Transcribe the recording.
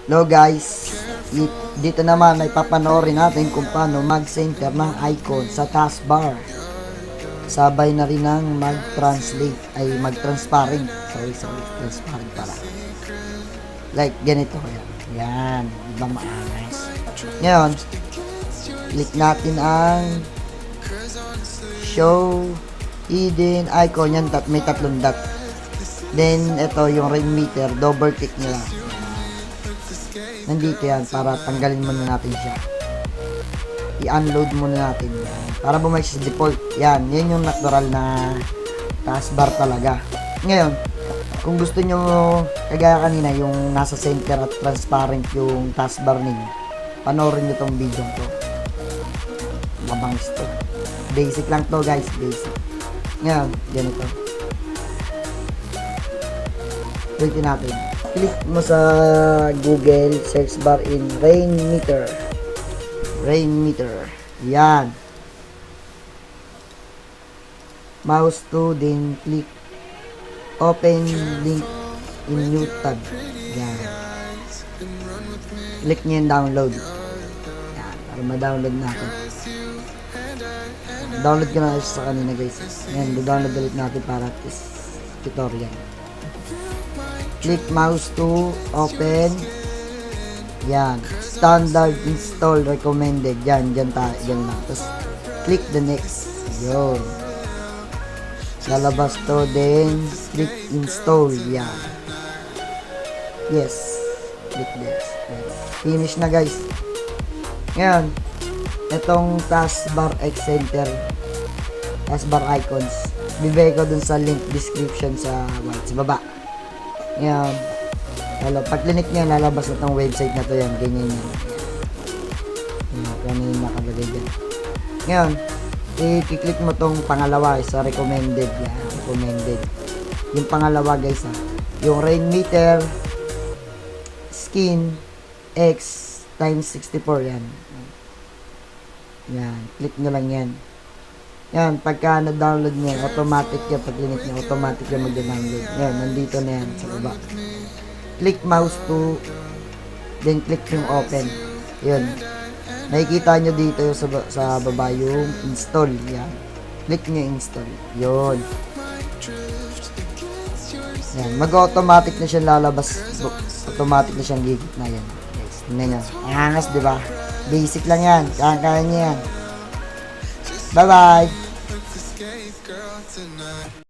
Hello guys, dito naman ay papanoorin natin kung paano mag-center ng icon sa taskbar. Sabay na rin ng mag-translate, ay mag-transparent. Sorry, transparent pala. Like ganito yan. Yan, ibang maangas. Ngayon, click natin ang show hidden icon. Yan, may tatlong dot. Then, ito yung ring meter, double click nyo lang. Nandito yan para tanggalin muna natin siya. I-unload muna natin yan. Para bumalik sa default. Yan yung natural na taskbar talaga. Ngayon, kung gusto nyo, kagaya kanina, yung nasa center at transparent yung taskbar ninyo, panoorin nyo tong video ko. Mabangis to. Basic lang to guys, basic. Ngayon, ganito. Ulitin natin. Click mo sa Google search bar in rain meter. Yan. Mouse to, then click open link in new tab. Yan. Click nyo yung download. Yan. Para ma-download natin. Download ko na sa kanina guys. Yan. Do-download ulit natin para this tutorial. Click mouse to open. Yan. Standard install recommended. Yan. Diyan lang. Tapos, click the next. Yun. Lalabas to. Then, click install. Yan. Yes. Click this. Yan. Finish na guys. Ngayon, itong taskbar center, taskbar icons, bibigay ko dun sa link description sa baba. Yan. Pag click nyo, lalabas na itong website na to yan. Ganyan yan. Ganyan nakalagay dyan. Ngayon, i-click mo tong pangalawa sa recommended. Yan. Recommended. Yung pangalawa guys ha. Yung rain meter skin X times 64 yan. Yan. Click nyo lang yan. Yan, pagka na-download nyo, automatic yan. Pag click nyo, automatic yan mag-download. Yan, nandito na yan sa baba. Click mouse to, then click yung open. Yun. Nakikita nyo dito yung sa baba yung install. Yan. Click nyo install. Yun. Yan. Mag-automatic na siyang lalabas. Automatic na siyang gigit na yan. Yes. Tingnan nyo. Angas, diba? Basic lang yan. Kaya nyo yan. Bye-bye!